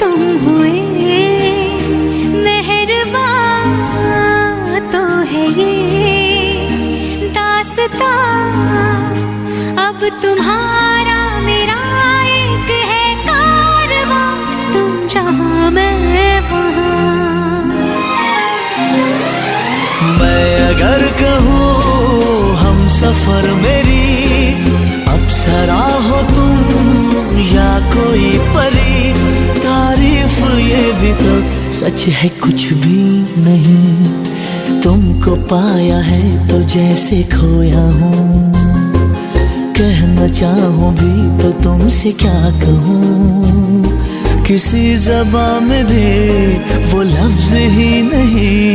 तुम हुए मेहरबान, तो है ये दास्तां। अब तुम्हारा मेरा एक है कारवां, तुम जहां मैं वहां। मैं अगर कहूँ हम सफर मेरी अप्सरा हो तुम या कोई परी, तारीफ ये भी तो सच है कुछ भी नहीं। तुमको पाया है तो जैसे खोया हूँ, कहना चाहूँ भी तो तुमसे क्या कहूँ। किसी ज़बान में भी वो लफ्ज़ ही नहीं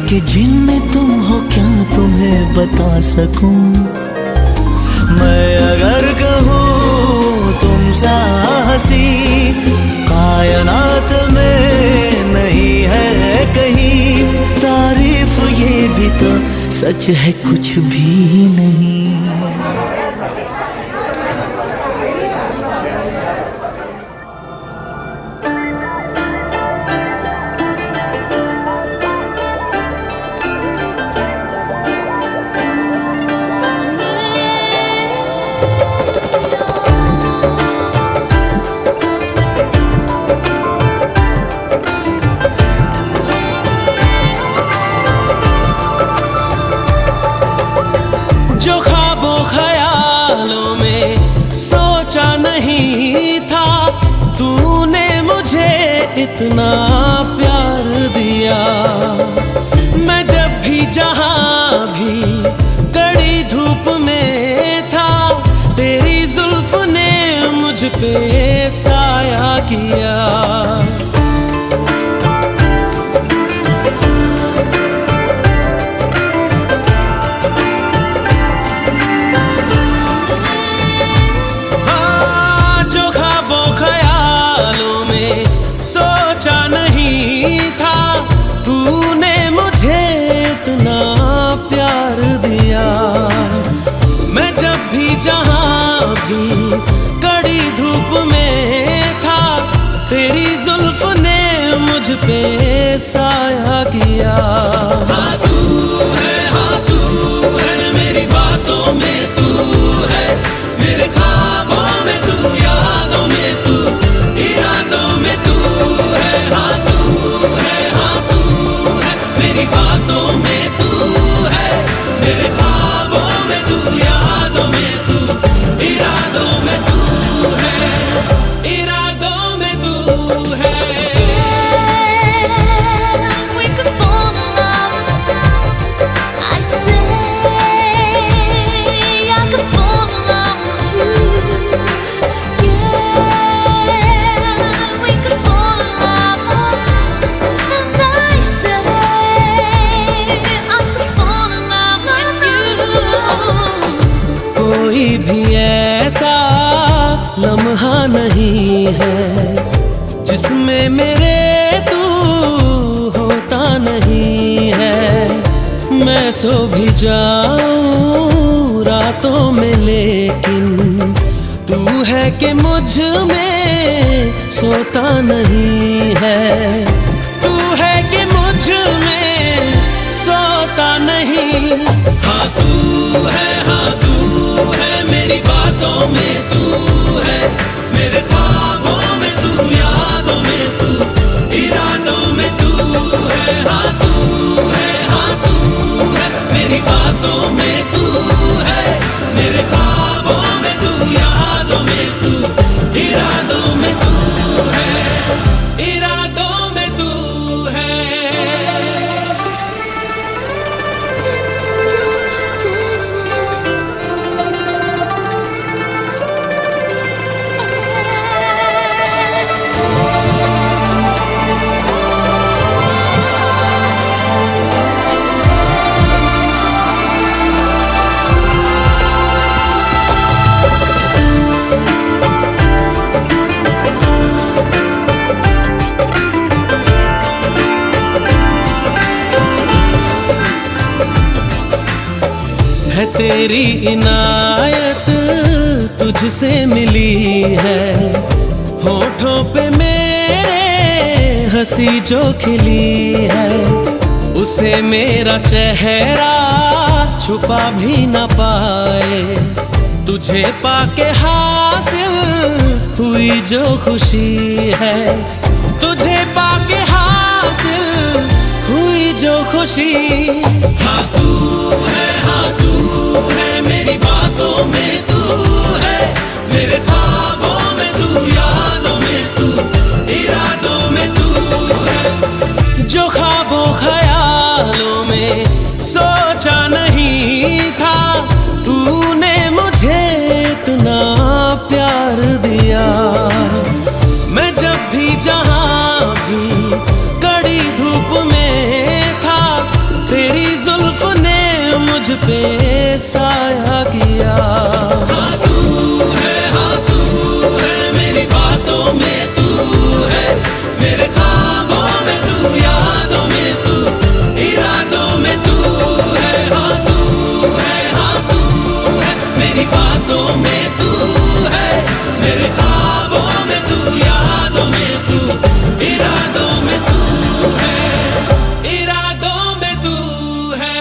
कि जिनमें तुम हो क्या तुम्हें बता सकूं। मैं अगर कहूँ तुम सा हंसी कायनात में नहीं है कहीं, तारीफ ये भी तो सच है कुछ भी नहीं। जो ख्वाबों ख्यालों में सोचा नहीं था, तूने मुझे इतना प्यार दिया। मैं जब भी जहां भी कड़ी धूप में था, तेरी जुल्फ ने मुझ पे साया किया। मैं जब भी जहां भी कड़ी धूप में था, तेरी जुल्फ ने मुझ पे साया किया। हाँ तू है मेरी बातों में तू है, मेरे ख्वाबों में तू, यादों में तू, इरादों में तू है। हाँ तू है मेरी बातों में तू है, मेरे ख्वाबों में तू, यादों में तू, इरादों में तू है, इरादों में तू है। We could fall in love. I say I could fall in love with you. Yeah, we could fall in love. And I say I could fall in love with you. कोई भी ऐसा लम्हा नहीं है जिसमें मेरे तू होता नहीं है। मैं सो भी जाऊं रातों में, लेकिन तू है कि मुझ में सोता नहीं है। तू है कि मुझ में सोता नहीं। हाँ तू है मेरी बातों में तू है, मेरे ख्वाबों में तू, यादों में तू, इरादों में तू है। हाँ तू है मेरी बातों में तू है, मेरे ख्वाबों में तू, यादों में तू, इरादों में तू है, इरादों में तू है। है तेरी इनायत तुझसे मिली है, होठों पे मेरे हंसी जो खिली है उसे मेरा चेहरा छुपा भी न पाए। तुझे पाके हासिल हुई जो खुशी है, तुझे पाके हासिल हुई जो खुशी। हाँ तू है मेरी बातों में तू है, मेरे ख्वाबों में तू, यादों में तू, इरादों में तू है। जो ख्वाबों ख्यालों में सोचा नहीं था, तूने मुझे इतना प्यार दिया। मैं जब भी जहां भी कड़ी धूप में था, तेरी जुल्फ ने मुझ पे साया किया। हाँ तू है मेरी बातों में तू है, मेरे ख्वाबों में तू, यादों में तू, इरादों में तू है। हाँ तू है मेरी बातों में तू है, मेरे ख्वाबों में तू, यादों में तू, इरादों में तू है, इरादों में तू है।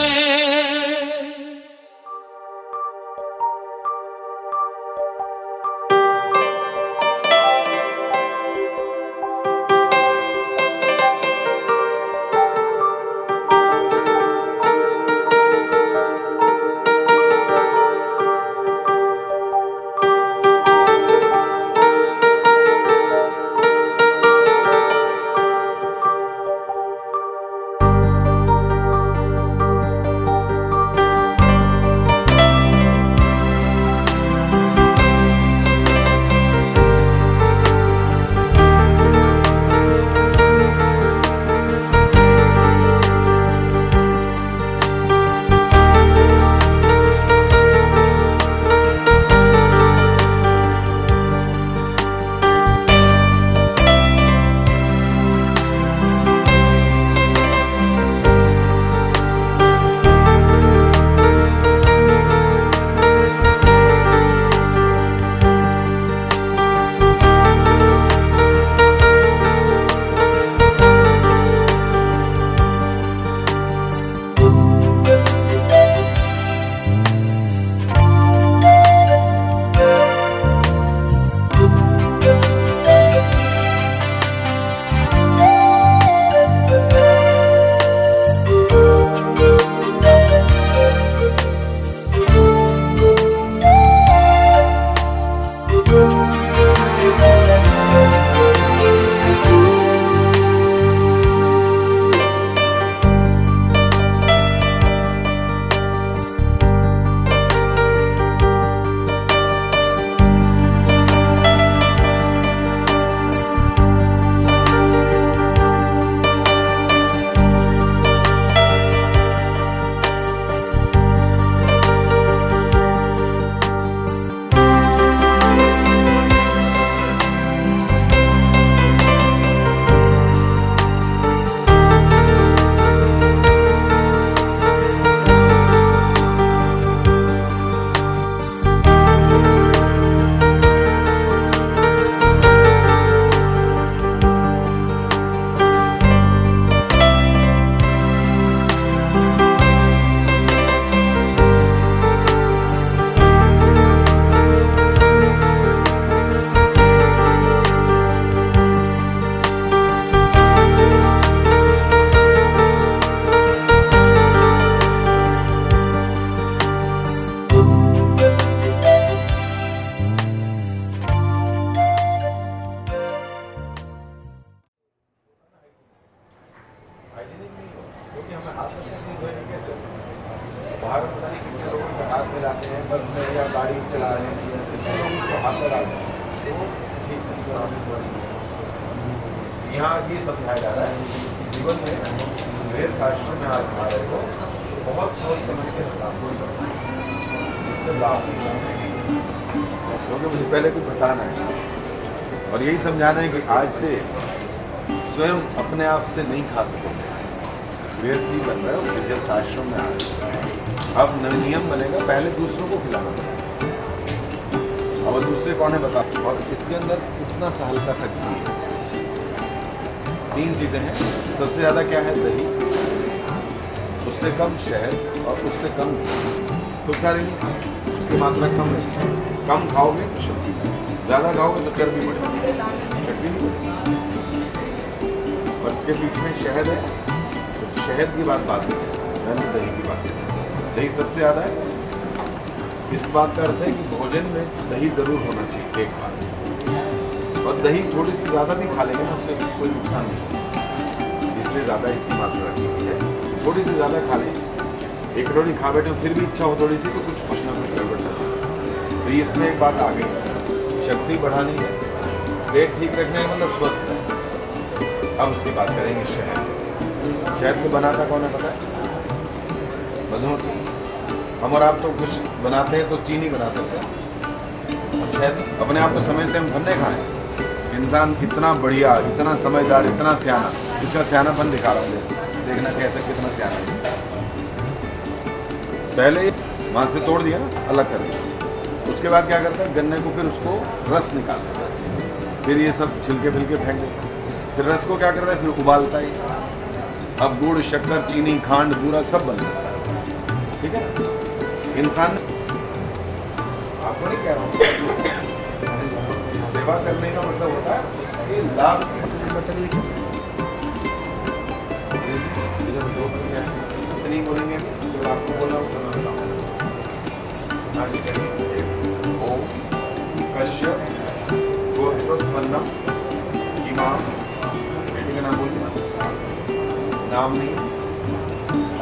बाहर पता नहीं कितने लोगों को हाथ में लाते हैं, बस में या गाड़ी चला रहे हैं, कितने लोग उसको हाथ में लाते हैं। तो ठीक है, यहाँ ये समझाया जा रहा है कि जीवन में गृहस्थ आश्रम में आज आ रहे हो तो बहुत सोच समझ के काम करना है, इससे लाभ क्योंकि मुझे पहले कुछ बताना है और यही समझाना है कि आज से स्वयं अपने आप से नहीं खा सकोगे। गृहस्थी बन रहा है, गृहस्थ आश्रम में आ रहे हैं, अब नियम बनेगा पहले दूसरों को खिलाना पड़ेगा और दूसरे कौन है बता। और इसके अंदर उतना सा हल्का सा घी तीन चीज़ें हैं। सबसे ज़्यादा क्या है? दही, उससे कम शहद और उससे कम खूब सारी नहीं खाए, उसकी मात्रा कम है। कम खाओगे तो शक्ति, ज़्यादा खाओगे तो चर्बी बढ़ेगी, शक्ति नहीं बढ़ेगी। और इसके बीच में शहद है, तो शहद की बात है, मैंने दही की बात है। दही सबसे ज़्यादा है। इस बात का अर्थ है कि भोजन में दही ज़रूर होना चाहिए एक बार, और दही थोड़ी सी ज़्यादा भी खा लेंगे ना उससे कोई नुकसान नहीं, इसलिए ज़्यादा इसकी मात्रा रखी हुई है। थोड़ी सी ज़्यादा खा लें, एक रोटी खा बैठे फिर भी इच्छा हो थोड़ी सी, तो कुछ ना कुछ गड़बड़ चलता है। तो इसमें एक बात आ गई, शक्ति बढ़ानी है, पेट ठीक रखना है, मतलब स्वस्थ है। अब उसकी बात करेंगे शहद। शहद को बनाता कौन है पता है? मधुमक्खी। हम और आप तो कुछ बनाते हैं तो चीनी बना सकते हैं, हम शहद अपने आप को समझते हैं हम धन्य खाएं। इंसान कितना बढ़िया, इतना समझदार, इतना सियाना, इसका सियानापन दिखा रहा है। देखना कैसे कितना सियाना है। पहले वहाँ से तोड़ दिया, अलग कर दिया, उसके बाद क्या करता है? गन्ने को फिर उसको रस निकालता है, फिर ये सब छिलके फिलके फेंक देता है, फिर रस को क्या करता है? फिर उबालता है। अब गुड़, शक्कर, चीनी, खांड, बूरा सब बन सकता है, ठीक है। इंसान, आपको नहीं कह रहा हूँ, सेवा करने का मतलब होता है ये लाभ नहीं बोलेंगे तो आपको बोला ओम कश्यप गोत्रोत्पन्नम इमाम, बेटी का नाम बोलिए, नामनी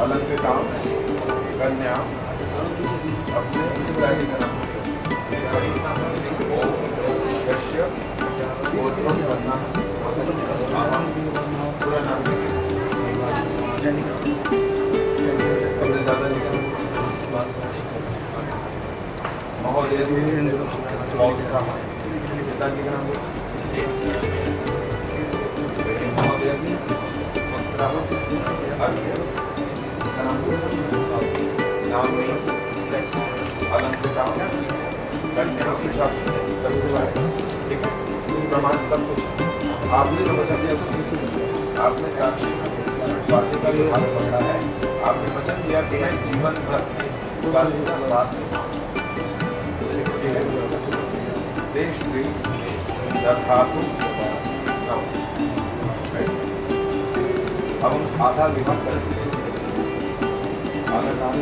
अलंकृताम कन्या, अपने पिताजी का नाम ओम कश्यप गोत्रोत्पन्नम, पूरा नाम अपने दादाजी का महोदय, पिताजी का नाम महोदय, नाम नहीं, अलंकृता, कन्या, सब कुछ आएगा, ठीक है। प्रमाण सब कुछ आपने तो वचन दिया, आपने साक्षी स्वाति का भी हाथ पकड़ा है, आपने वचन दिया कि मैं जीवन भर स्वाति का साथ देश धातु। अब हम आधा विवाह करेंगे, आधा काम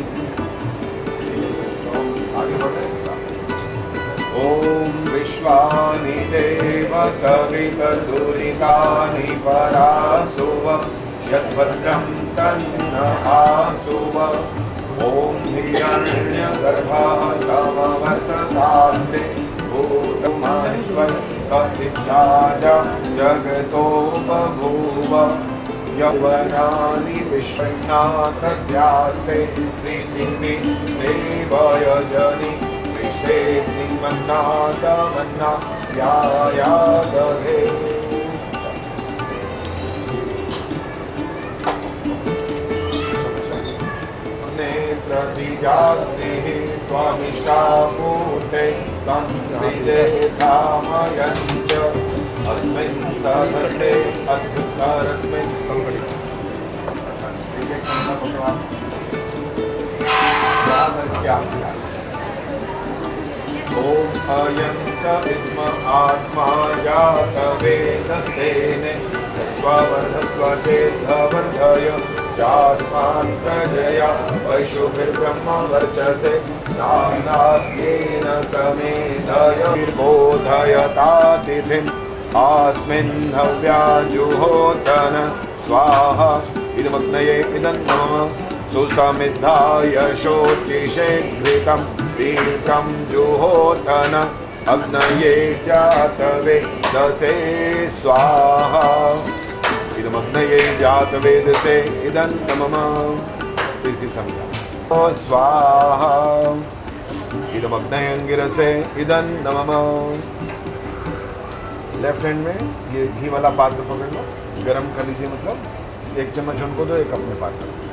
तो हम आगे बढ़ रहे हैं। ओम विश्वानि देव सवितर्दुरितानि परासुव यद्भद्रं तन्न आसुव। ओम हिरण्यगर्भः समवर्तताग्ने भूतमश्वः कपित्थाजा जगतो बभूव। यौवनानि विश्वनाथस्यास्ते प्रीतिर्मे देवयजनि विश्वेति मन्नादमन्ना यादधे। नेत्रदिजाग्निः त्वमिष्टापूर्ते संसिदेधामयञ्च अस्मिन् सहस्रे अद्भुतरस्मिन् ओम अयंत इद्म आत्मा जात वेदस्तेने स्ववर्धस्वचेद्धवर्धय चास्मान् प्रजया वैशुभिर्ब्रह्म वर्चसे नानाद्येन समेधय बोधयतातिथिम् अस्मिन् हव्याजुहोतन स्वाहा। इदमग्नये इदं मम सुसमिद्धाय शोचिषे घृतं दीर्घं जुहोतन अग्नये जातवेदसे स्वाहा। इदमग्नये जातवेदसे इदं मम तीसरी संज्ञा स्वाहा। इदमग्नयंगिरसे इदं मम। लेफ्ट हैंड में ये घी वाला पात्र पकड़ लो, गरम कर लीजिए, मतलब एक चम्मच उनको दो, एक अपने पास रखो।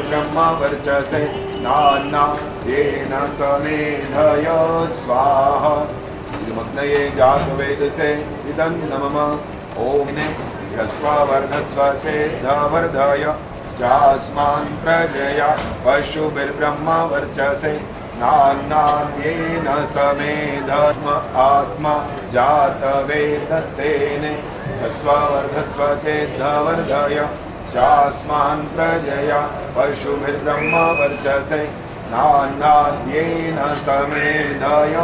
ब्रह्मा वर्चसे नाना येन समेधय स्वाहा। इदमग्नये जातवेदसे इदं मम। ओम ने यस्वावर्धस्व चेद्धवर्धय चास्मान् प्रजया पशुभिर्ब्रह्म वर्चसे नान्नाद्येन समेधर्म आत्मा जातवेदस्तेने यस्वावर्धस्व चेद्धवर्धय चास्मान् प्रजया पशुभिर्ब्रह्म वर्चसे नान्नाद्येन समेधय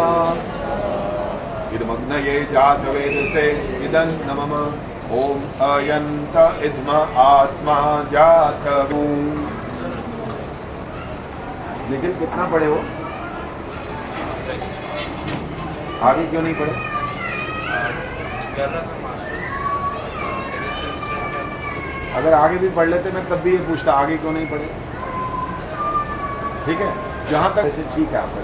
इदमग्नये जातवेदसे इदं नमः ओम अयंत इद्म आत्मा जातवू। निखिल कितना पढ़े हो? आगे क्यों नहीं पढ़े? अगर आगे भी पढ़ लेते मैं तब भी ये पूछता आगे क्यों नहीं पढ़े। ठीक है, जहाँ तक ऐसे ठीक है आपका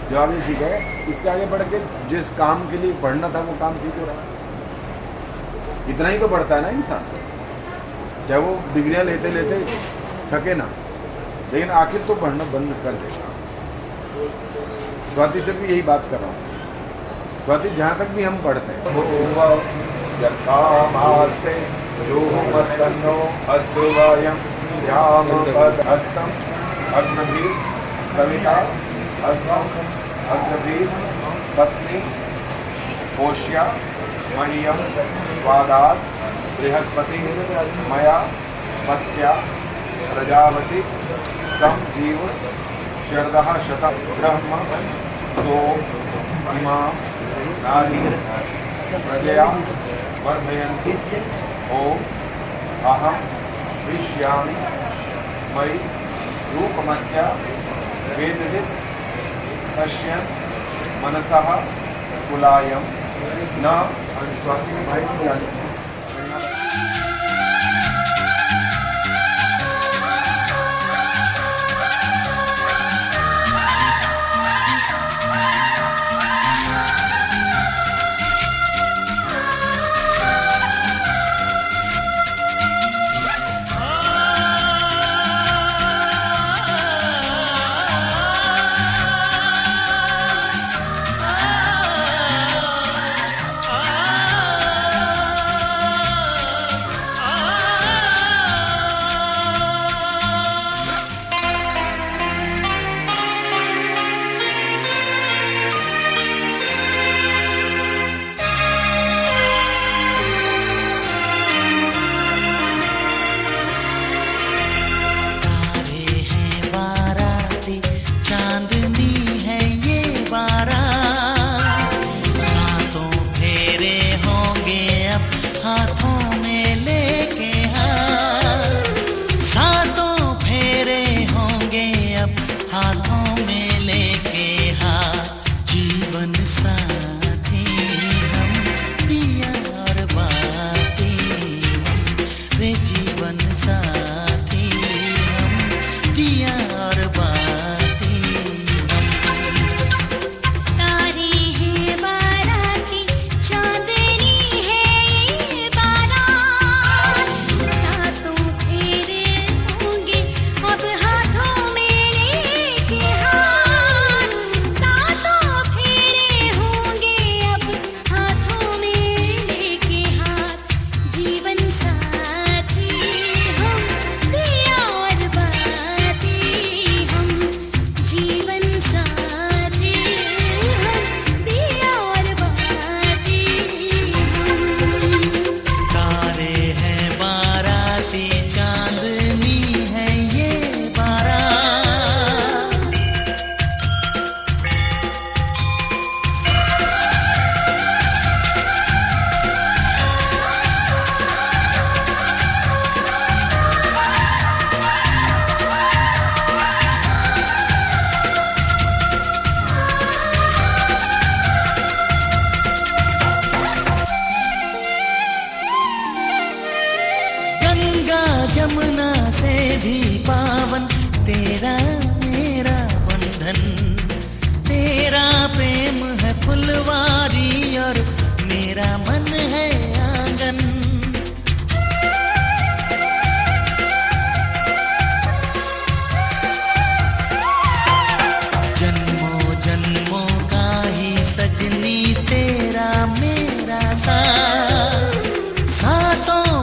जो आगे ठीक है। इससे आगे बढ़ के जिस काम के लिए पढ़ना था वो काम ठीक हो रहा है। इतना ही तो पढ़ता है ना इंसान, चाहे वो डिग्रियां लेते लेते थके ना, लेकिन आखिर तो पढ़ना बंद कर देगा। स्वाति से भी यही बात कर रहा हूँ। स्वाति जहाँ तक भी हम पढ़ते हैं यथामास्ते योगमस्तन्नो अस्तुवायं यामपदहस्तं अग्नभीः सविता हस्तं अग्नभीः पत्नी पोष्या मह्यं स्वादात् बृहस्पति मया पत्या प्रजावती संजीव शरदः शतं ब्रह्म सो इमां नारी प्रजया वर्धयन्ति ओम अहं विश्यामि मयि रूपमस्य वेदवित् पश्यन् मनसः कुलायं न स्वाति भाई जाने। जमुना से भी पावन तेरा मेरा बंधन, तेरा प्रेम है फुलवारी और मेरा मन है आंगन। जन्मों जन्मों का ही सजनी तेरा मेरा साथ, सातों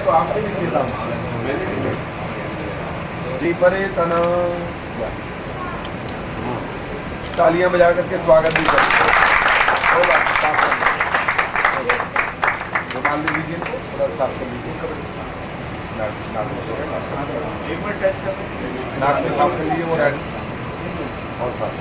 तो आपके भी किया मेरे भी जी परे तना तालियां बजा करके स्वागत भी करते रुमाल दे दीजिए इनको, थोड़ा साफ कर लीजिए नाक में साफ कर लीजिए वो रेड और साफ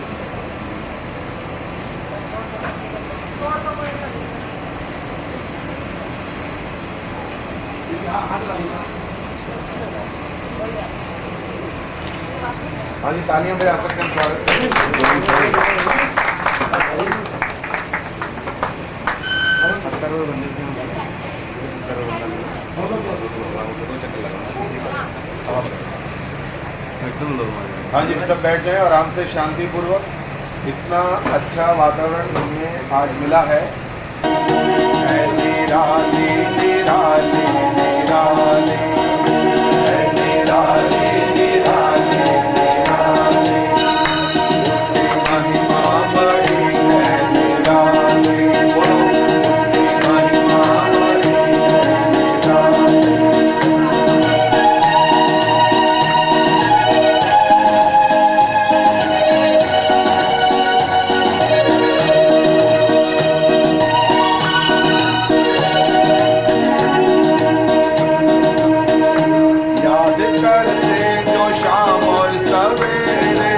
हाँ जी तालियां बजा सकते हैं स्वागत हाँ जी सब बैठ जाएं और आराम से शांतिपूर्वक। इतना अच्छा वातावरण हमें आज मिला है। निराली निराली निराली निराली निराली निराली उसकी महिमा बड़ी है निराली बोलो उसकी महिमा बड़ी है निराली याद कर ले जो शाम और सवेरे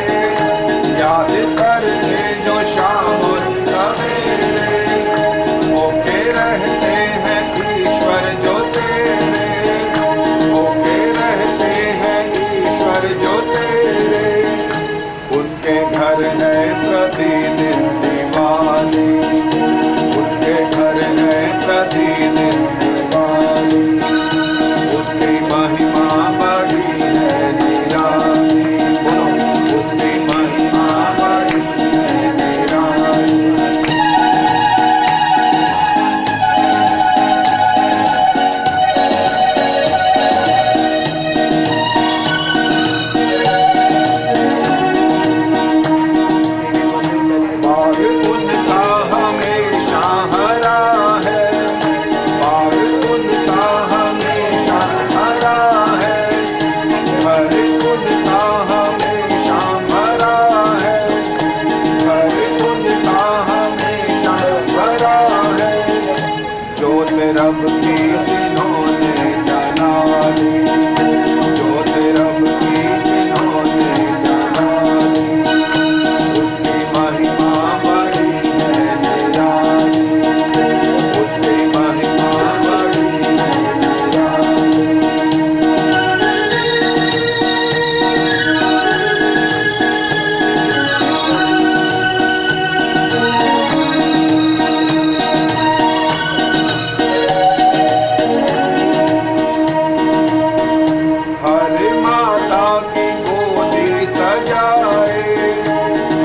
याद कर ले जो शाम और सवेरे होके रहते हैं ईश्वर जो तेरे होके रहते हैं ईश्वर जो तेरे उनके घर है प्रतिदिन दिवाली उनके घर है प्रतिदिन दिवाली उसकी महिमा बड़ी है निराली बोलो उसकी महिमा बड़ी है निराली बाग उनका हमेशा हरा है बाग उनका हमेशा हरा है घर उनका हमेशा भरा है घर उनका हमेशा भरा है ज्योत रब की जिन्होंने जला ली ज्योत रब की जिन्होंने जला ली उसकी महिमा बड़ी है निराली उसकी महिमा बड़ी है निराली हर माता की गोदी सजाए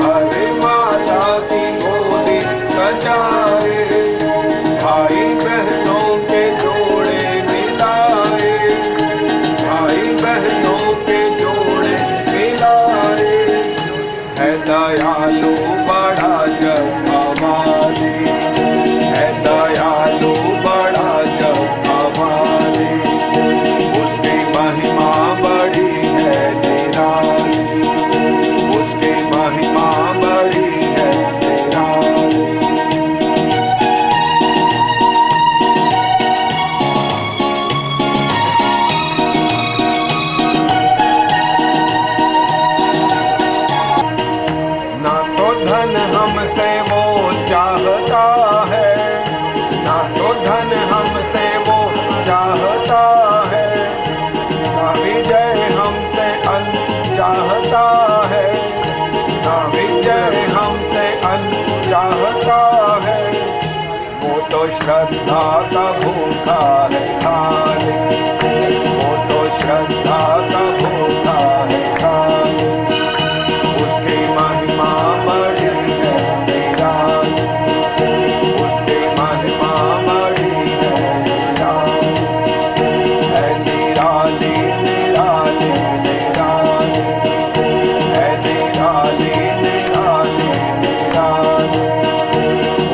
हर माता की गोदी सजाए भाई बहनों के जोड़े मिलाए भाई बहनों के जोड़े मिलाए है दयालु बड़ा जग हमारी है दयालु बड़ा जग हमारी उसकी महिमा बड़ी है निराली उसकी महिमा बड़ी है निराली ना तो धन हमसे वो चाहता है ना तो धन हमसे वो चाहता है ना विजय हमसे अंत चाहता है ना विजय हमसे अंत चाहता है वो तो श्रद्धा का भूखा है खाली वो तो श्रद्धा का भूखा है खाली उसकी महिमा बड़ी है निराली उसकी महिमा बड़ी है निराली निराली निराली है निराली निराली निराली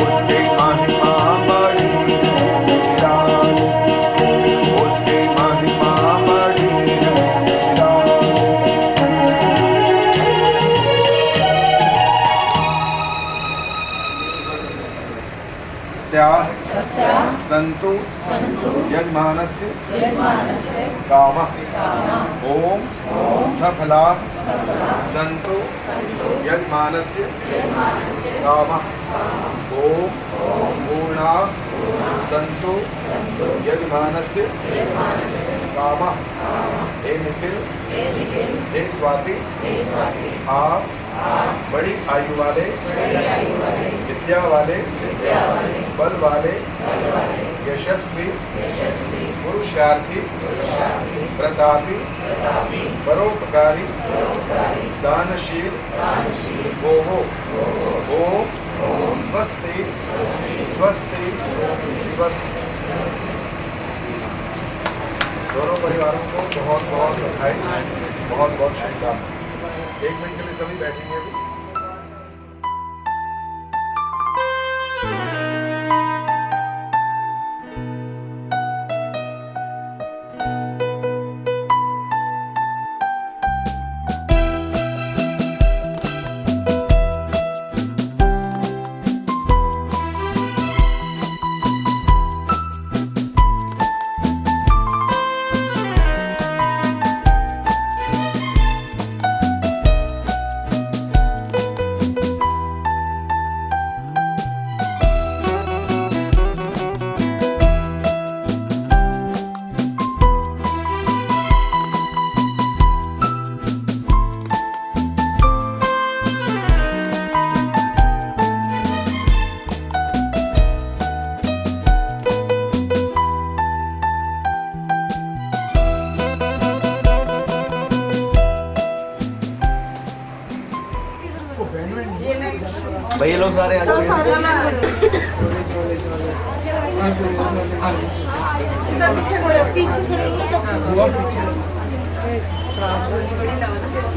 उसकी महिमा बड़ी है निराली उसकी सत्याः सन्तु यजमानस्य कामः। ॐ सफलाः सन्तु यजमानस्य कामः। ॐ पूर्णाः सन्तु यजमानस्य कामः। हे निखिल, हे स्वाति, आप बड़ी आयु वाले, विद्या वाले, बल वाले, यशस्वी, पुरुषार्थी, प्रतापी, परोपकारी, दानशील हो। ओम स्वस्ति स्वस्ति स्वस्ति। दोनों परिवारों को बहुत बहुत बधाई, बहुत बहुत शुभकामनाएं। 1 मिनट के लिए सभी बैठेंगे अभी। भैया लोग सारे आ जाओ।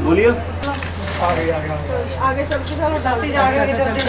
बोलिए। आगे चल के डालती जाएगा इधर से